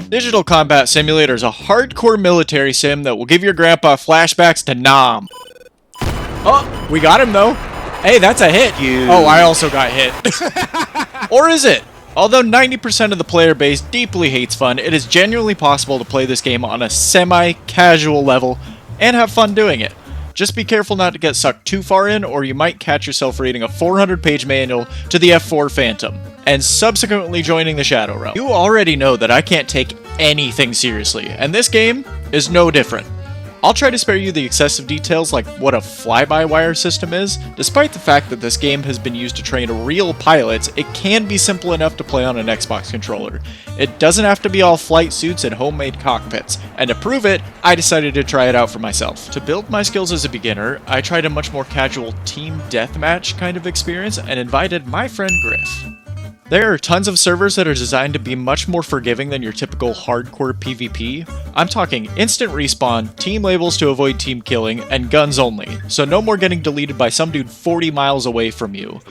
Digital Combat Simulator is a hardcore military sim that will give your grandpa flashbacks to Nam. Oh, we got him though. Hey, that's a hit. Oh, I also got hit. Or is it? Although 90% of the player base deeply hates fun, it is genuinely possible to play this game on a semi-casual level and have fun doing it. Just be careful not to get sucked too far in, or you might catch yourself reading a 400-page manual to the F-4 Phantom, and subsequently joining the Shadow Realm. You already know that I can't take anything seriously, and this game is no different. I'll try to spare you the excessive details like what a fly-by-wire system is. Despite the fact that this game has been used to train real pilots, it can be simple enough to play on an Xbox controller. It doesn't have to be all flight suits and homemade cockpits, and to prove it, I decided to try it out for myself. To build my skills as a beginner, I tried a much more casual team deathmatch kind of experience and invited my friend Griff. There are tons of servers that are designed to be much more forgiving than your typical hardcore PvP. I'm talking instant respawn, team labels to avoid team killing, and guns only, so no more getting deleted by some dude 40 miles away from you.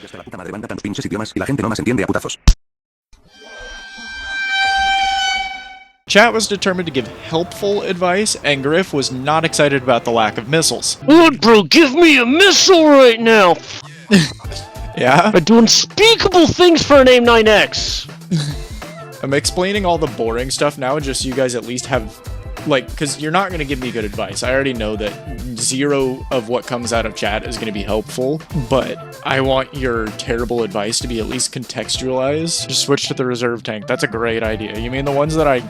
Chat was determined to give helpful advice, and Griff was not excited about the lack of missiles. What, bro? Give me a missile right now! Yeah? I do unspeakable things for an AIM-9X! I'm explaining all the boring stuff now, just so you guys at least have, like, because you're not going to give me good advice. I already know that zero of what comes out of chat is going to be helpful, but I want your terrible advice to be at least contextualized. Just switch to the reserve tank. That's a great idea. You mean the ones that I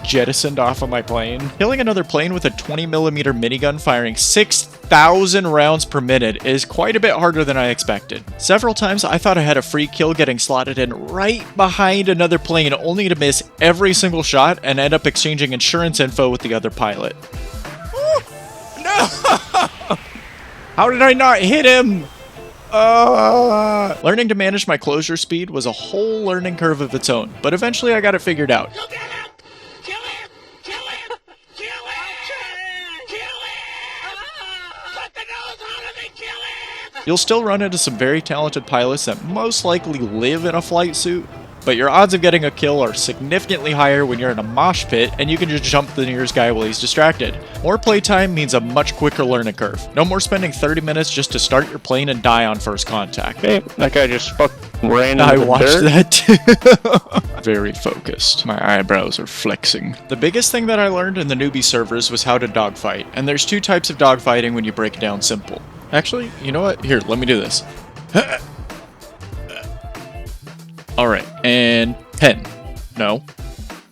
jettisoned off of my plane? Killing another plane with a 20mm minigun firing 6,000 rounds per minute is quite a bit harder than I expected. Several times I thought I had a free kill getting slotted in right behind another plane only to miss every single shot and end up exchanging insurance info with the other pilot. No! How did I not hit him? Learning to manage my closure speed was a whole learning curve of its own, but eventually I got it figured out. You'll still run into some very talented pilots that most likely live in a flight suit, but your odds of getting a kill are significantly higher when you're in a mosh pit and you can just jump the nearest guy while he's distracted. More playtime means a much quicker learning curve. No more spending 30 minutes just to start your plane and die on first contact. Hey, that guy just ran into I the watched dirt. that too. Very focused. My eyebrows are flexing. The biggest thing that I learned in the newbie servers was how to dogfight, and there's two types of dogfighting when you break it down simple. Actually, you know what? Here, let me do this. Alright, and pen. No.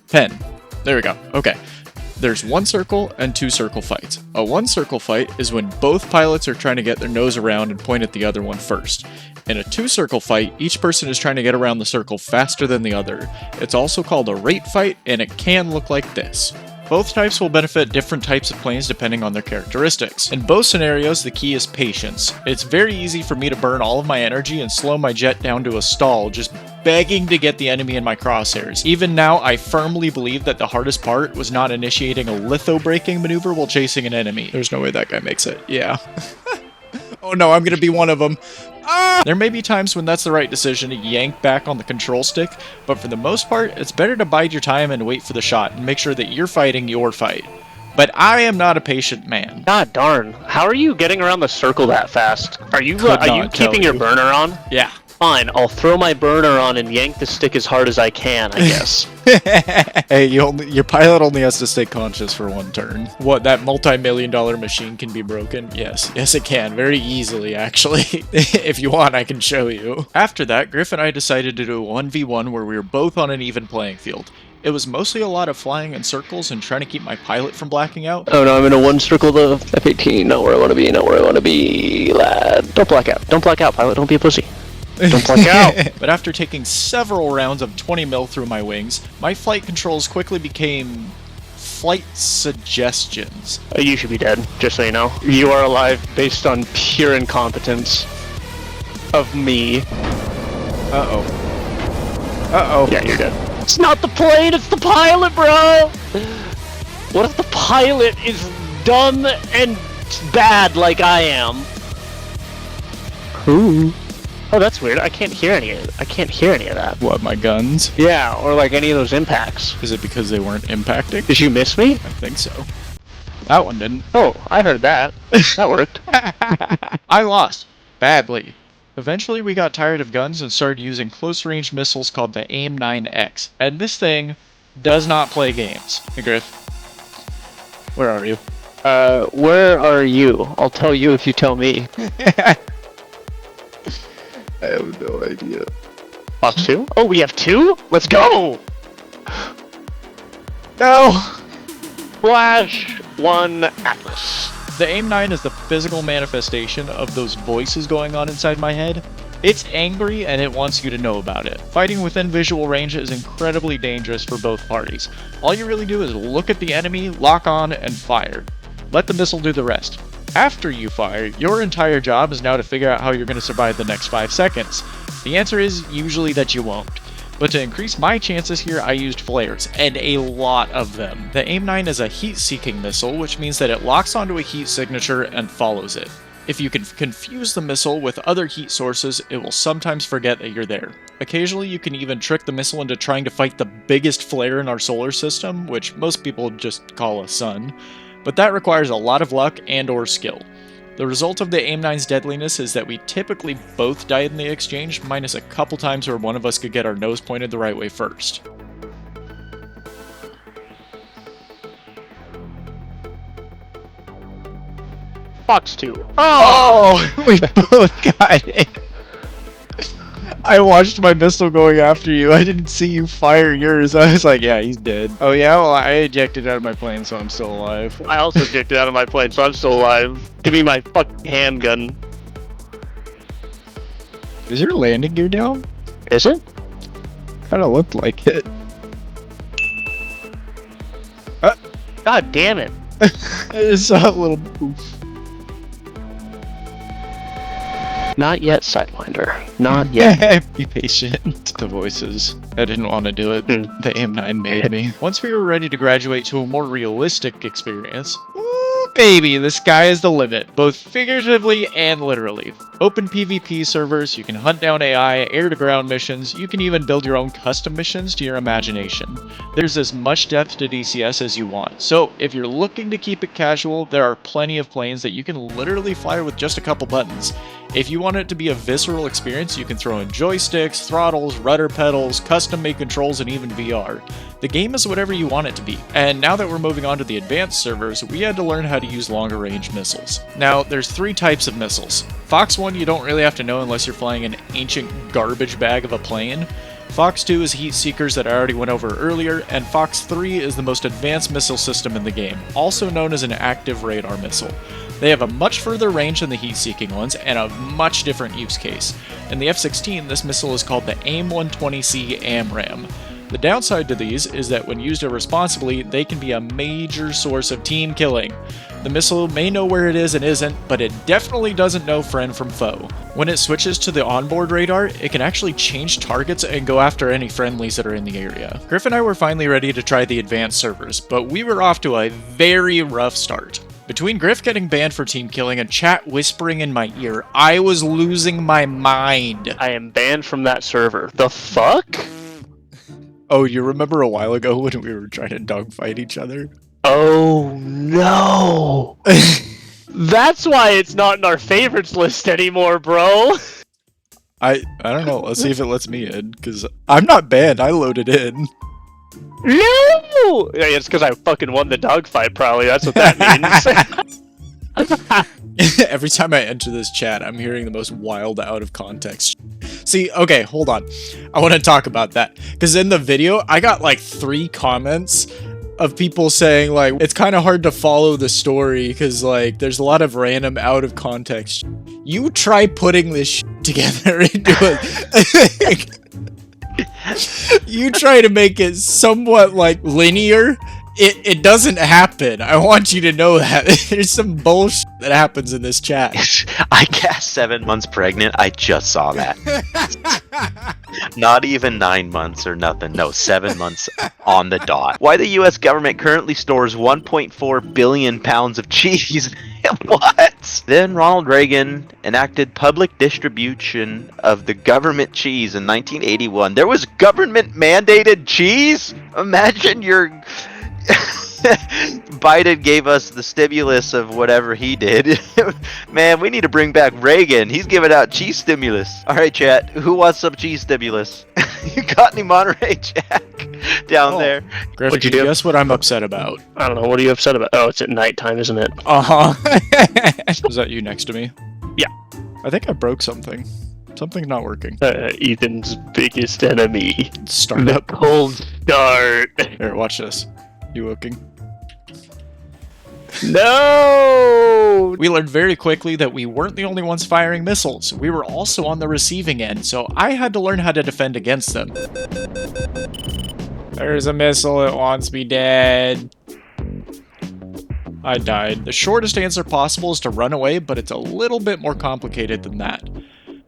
Pen. There we go. Okay. There's one circle and two circle fights. A one circle fight is when both pilots are trying to get their nose around and point at the other one first. In a two circle fight, each person is trying to get around the circle faster than the other. It's also called a rate fight, and it can look like this. Both types will benefit different types of planes depending on their characteristics. In both scenarios, the key is patience. It's very easy for me to burn all of my energy and slow my jet down to a stall, just begging to get the enemy in my crosshairs. Even now, I firmly believe that the hardest part was not initiating a litho-braking maneuver while chasing an enemy. There's no way that guy makes it. Yeah. Oh no, I'm gonna be one of them. Ah! There may be times when that's the right decision to yank back on the control stick, but for the most part, it's better to bide your time and wait for the shot and make sure that you're fighting your fight. But I am not a patient man. God darn. How are you getting around the circle that fast? Are you keeping your burner on? Yeah. Fine, I'll throw my burner on and yank the stick as hard as I can, I guess. Hey, your pilot only has to stay conscious for one turn. What, that multi-million-dollar machine can be broken? Yes. Yes, it can. Very easily, actually. If you want, I can show you. After that, Griff and I decided to do a 1v1 where we were both on an even playing field. It was mostly a lot of flying in circles and trying to keep my pilot from blacking out. Oh no, I'm in a one circle to F-18. Not where I want to be, not where I want to be, lad. Don't black out. Don't black out, pilot. Don't be a pussy. Don't black out! But after taking several rounds of 20 mil through my wings, my flight controls quickly became flight suggestions. You should be dead, just so you know. You are alive based on pure incompetence of me. Uh-oh. Uh-oh. Yeah, you're dead. It's not the plane, it's the pilot, bro! What if the pilot is dumb and bad like I am? Who? Oh, that's weird. I can't hear any of that. What, my guns? Yeah, or like any of those impacts. Is it because they weren't impacting? Did you miss me? I think so. That one didn't. Oh, I heard that. That worked. I lost. Badly. Eventually we got tired of guns and started using close-range missiles called the AIM-9X. And this thing does not play games. Hey, Griff. Where are you? Where are you? I'll tell you if you tell me. I have no idea. Box 2? Oh, we have 2? Let's go! No! Flash 1 Atlas. The AIM-9 is the physical manifestation of those voices going on inside my head. It's angry and it wants you to know about it. Fighting within visual range is incredibly dangerous for both parties. All you really do is look at the enemy, lock on, and fire. Let the missile do the rest. After you fire, your entire job is now to figure out how you're going to survive the next 5 seconds. The answer is usually that you won't. But to increase my chances here, I used flares, and a lot of them. The AIM-9 is a heat-seeking missile, which means that it locks onto a heat signature and follows it. If you can confuse the missile with other heat sources, it will sometimes forget that you're there. Occasionally you can even trick the missile into trying to fight the biggest flare in our solar system, which most people just call a sun, but that requires a lot of luck and or skill. The result of the AIM-9's deadliness is that we typically both died in the exchange, minus a couple times where one of us could get our nose pointed the right way first. Box 2. Oh! We both got it! I watched my missile going after you. I didn't see you fire yours. I was like, yeah, he's dead. Oh yeah? Well, I ejected out of my plane, so I'm still alive. I also ejected out of my plane, so I'm still alive. Give me my fucking handgun. Is your landing gear down? Is it? Kinda looked like it. God damn it. I just saw a little poof. Not yet, Sidewinder. Not yet. Be patient. The voices. I didn't want to do it. The AIM-9 made me. Once we were ready to graduate to a more realistic experience, ooh, baby, the sky is the limit, both figuratively and literally. Open PvP servers, you can hunt down AI, air-to-ground missions, you can even build your own custom missions to your imagination. There's as much depth to DCS as you want, so if you're looking to keep it casual, there are plenty of planes that you can literally fly with just a couple buttons. If you want it to be a visceral experience, you can throw in joysticks, throttles, rudder pedals, custom-made controls, and even VR. The game is whatever you want it to be, and now that we're moving on to the advanced servers, we had to learn how to use longer-range missiles. Now, there's 3 types of missiles. Fox 1 you don't really have to know unless you're flying an ancient garbage bag of a plane. Fox 2 is heat seekers that I already went over earlier, and Fox 3 is the most advanced missile system in the game, also known as an active radar missile. They have a much further range than the heat-seeking ones, and a much different use case. In the F-16, this missile is called the AIM-120C AMRAAM. The downside to these is that when used irresponsibly, they can be a major source of team killing. The missile may know where it is and isn't, but it definitely doesn't know friend from foe. When it switches to the onboard radar, it can actually change targets and go after any friendlies that are in the area. Griff and I were finally ready to try the advanced servers, but we were off to a very rough start. Between Griff getting banned for team killing and chat whispering in my ear, I was losing my mind. I am banned from that server. The fuck? Oh, you remember a while ago when we were trying to dogfight each other? Oh no! That's why it's not in our favorites list anymore, bro! I don't know, let's see if it lets me in, because I'm not banned, I loaded in. No! Yeah, it's because I fucking won the dogfight, probably, that's what that means. Every time I enter this chat, I'm hearing the most wild out of context. See, okay, hold on. I want to talk about that. Because in the video, I got like 3 comments of people saying like, it's kind of hard to follow the story because like, there's a lot of random out of context. You try putting this together into it. You try to make it somewhat like linear. It doesn't happen. I want you to know that. There's some bullshit that happens in this chat. I cast 7 months pregnant. I just saw that. Not even 9 months or nothing. No, 7 months on the dot. Why the U.S. government currently stores 1.4 billion pounds of cheese. What? months. Then Ronald Reagan enacted public distribution of the government cheese in 1981. There was government mandated cheese? Imagine your... Biden gave us the stimulus of whatever he did. Man, we need to bring back Reagan. He's giving out cheese stimulus. All right, chat. Who wants some cheese stimulus? You got any Monterey Jack down there? Griff, What'd you can do? guess what I'm upset about? I don't know. What are you upset about? Oh, it's at nighttime, isn't it? Uh-huh. Was that you next to me? Yeah. I think I broke something. Something's not working. Ethan's biggest enemy. Start The up. cold start. Here, watch this. You looking? No! We learned very quickly that we weren't the only ones firing missiles. We were also on the receiving end, so I had to learn how to defend against them. There's a missile that wants me dead. I died. The shortest answer possible is to run away, but it's a little bit more complicated than that.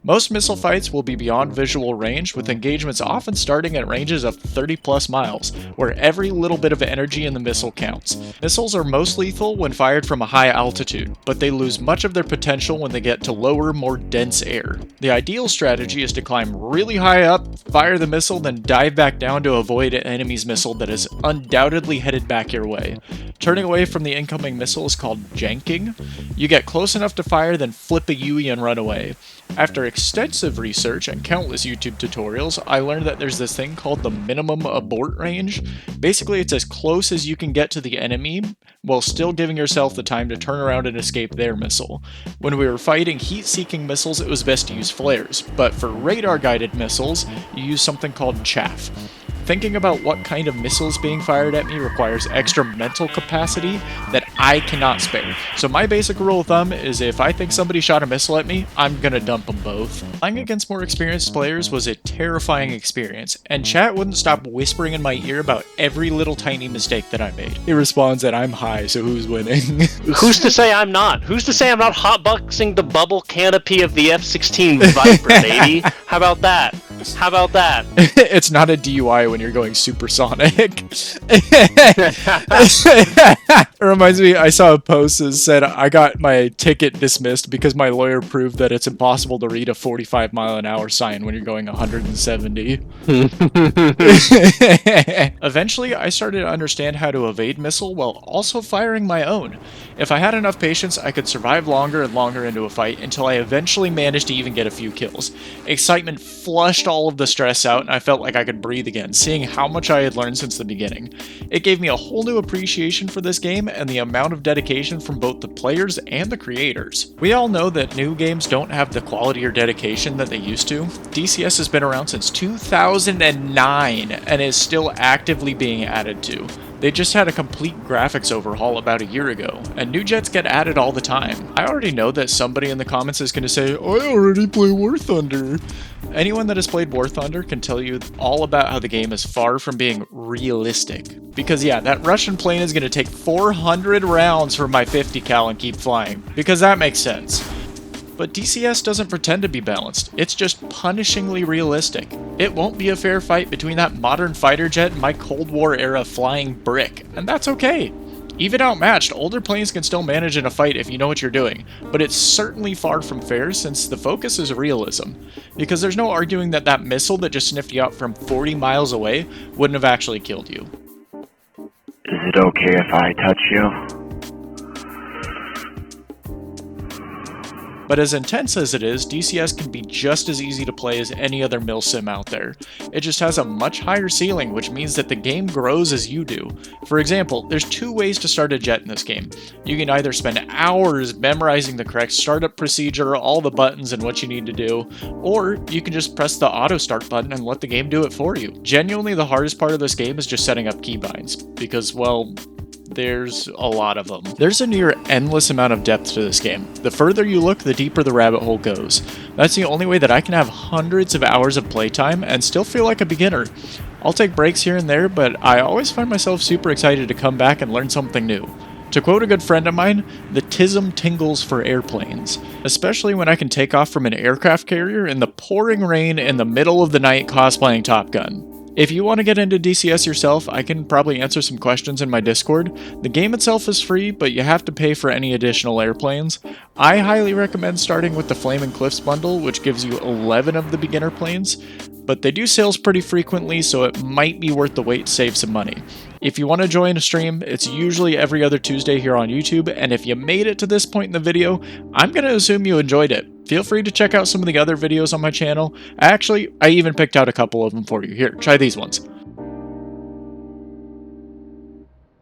Most missile fights will be beyond visual range, with engagements often starting at ranges of 30 plus miles, where every little bit of energy in the missile counts. Missiles are most lethal when fired from a high altitude, but they lose much of their potential when they get to lower, more dense air. The ideal strategy is to climb really high up, fire the missile, then dive back down to avoid an enemy's missile that is undoubtedly headed back your way. Turning away from the incoming missile is called janking. You get close enough to fire, then flip a UE and run away. After extensive research and countless YouTube tutorials, I learned that there's this thing called the minimum abort range. Basically, it's as close as you can get to the enemy while still giving yourself the time to turn around and escape their missile. When we were fighting heat-seeking missiles, it was best to use flares, but for radar-guided missiles, you use something called chaff. Thinking about what kind of missiles being fired at me requires extra mental capacity that I cannot spare. So my basic rule of thumb is if I think somebody shot a missile at me, I'm gonna dump them both. Playing against more experienced players was a terrifying experience, and chat wouldn't stop whispering in my ear about every little tiny mistake that I made. It responds that I'm high, so who's winning? Who's to say I'm not? Who's to say I'm not hotboxing the bubble canopy of the F-16 Viper, baby? How about that? How about that? It's not a DUI when you're going supersonic. It reminds me, I saw a post that said I got my ticket dismissed because my lawyer proved that it's impossible to read a 45-mile-an-hour sign when you're going 170. Eventually, I started to understand how to evade missile while also firing my own. If I had enough patience, I could survive longer and longer into a fight until I eventually managed to even get a few kills. Excitement flushed all of the stress out, and I felt like I could breathe again, seeing how much I had learned since the beginning. It gave me a whole new appreciation for this game and the amount of dedication from both the players and the creators. We all know that new games don't have the quality or dedication that they used to. DCS has been around since 2009 and is still actively being added to. They just had a complete graphics overhaul about a year ago, and new jets get added all the time. I already know that somebody in the comments is going to say, I already play War Thunder. Anyone that has played War Thunder can tell you all about how the game is far from being realistic. Because yeah, that Russian plane is going to take 400 rounds for my 50 cal and keep flying. Because that makes sense. But DCS doesn't pretend to be balanced, it's just punishingly realistic. It won't be a fair fight between that modern fighter jet and my Cold War era flying brick, and that's okay. Even outmatched, older planes can still manage in a fight if you know what you're doing, but it's certainly far from fair since the focus is realism. Because there's no arguing that that missile that just sniffed you out from 40 miles away wouldn't have actually killed you. Is it okay if I touch you? But as intense as it is, DCS can be just as easy to play as any other milsim out there. It just has a much higher ceiling, which means that the game grows as you do. For example, there's two ways to start a jet in this game. You can either spend hours memorizing the correct startup procedure, all the buttons and what you need to do, or you can just press the auto start button and let the game do it for you. Genuinely, the hardest part of this game is just setting up keybinds, because, well, there's a lot of them. There's a near endless amount of depth to this game. The further you look, the deeper the rabbit hole goes. That's the only way that I can have hundreds of hours of playtime and still feel like a beginner. I'll take breaks here and there, but I always find myself super excited to come back and learn something new. To quote a good friend of mine, the tism tingles for airplanes, especially when I can take off from an aircraft carrier in the pouring rain in the middle of the night cosplaying Top Gun. If you want to get into DCS yourself, I can probably answer some questions in my Discord. The game itself is free, but you have to pay for any additional airplanes. I highly recommend starting with the Flaming Cliffs bundle, which gives you 11 of the beginner planes, but they do sales pretty frequently, so it might be worth the wait to save some money. If you want to join a stream, it's usually every other Tuesday here on YouTube, and if you made it to this point in the video, I'm going to assume you enjoyed it. Feel free to check out some of the other videos on my channel. Actually, I even picked out a couple of them for you. Here, try these ones.